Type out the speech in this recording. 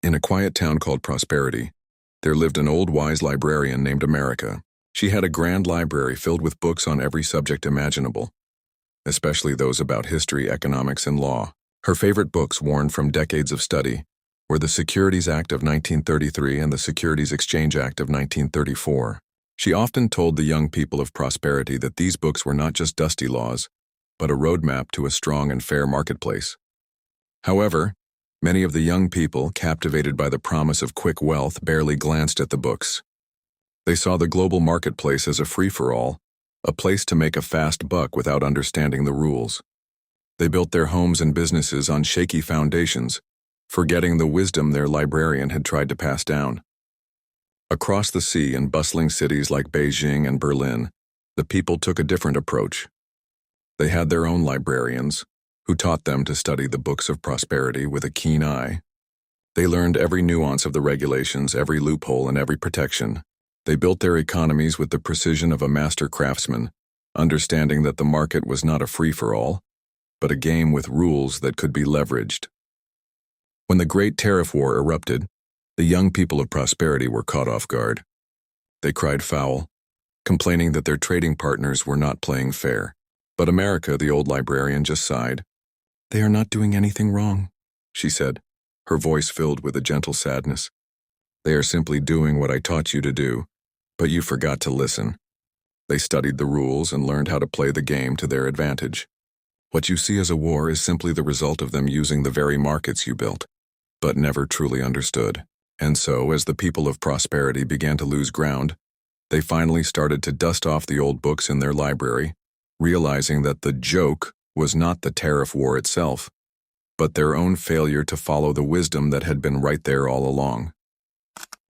In a quiet town called Prosperity, there lived an old wise librarian named America. She had a grand library filled with books on every subject imaginable, especially those about history, economics, and law. Her favorite books, worn from decades of study, were the Securities Act of 1933 and the Securities Exchange Act of 1934. She often told the young people of Prosperity that these books were not just dusty laws, but a roadmap to a strong and fair marketplace. However, many of the young people, captivated by the promise of quick wealth, barely glanced at the books. They saw the global marketplace as a free-for-all, a place to make a fast buck without understanding the rules. They built their homes and businesses on shaky foundations, forgetting the wisdom their librarian had tried to pass down. Across the sea in bustling cities like Beijing and Berlin, the people took a different approach. They had their own librarians, who taught them to study the books of prosperity with a keen eye. They learned every nuance of the regulations, every loophole, and every protection. They built their economies with the precision of a master craftsman, understanding that the market was not a free-for-all, but a game with rules that could be leveraged. When the Great Tariff War erupted, the young people of Prosperity were caught off guard. They cried foul, complaining that their trading partners were not playing fair. But America, the old librarian, just sighed. "They are not doing anything wrong," she said, her voice filled with a gentle sadness. "They are simply doing what I taught you to do, but you forgot to listen. They studied the rules and learned how to play the game to their advantage. What you see as a war is simply the result of them using the very markets you built, but never truly understood." And so, as the people of Prosperity began to lose ground, they finally started to dust off the old books in their library, realizing that the joke was not the tariff war itself, but their own failure to follow the wisdom that had been right there all along.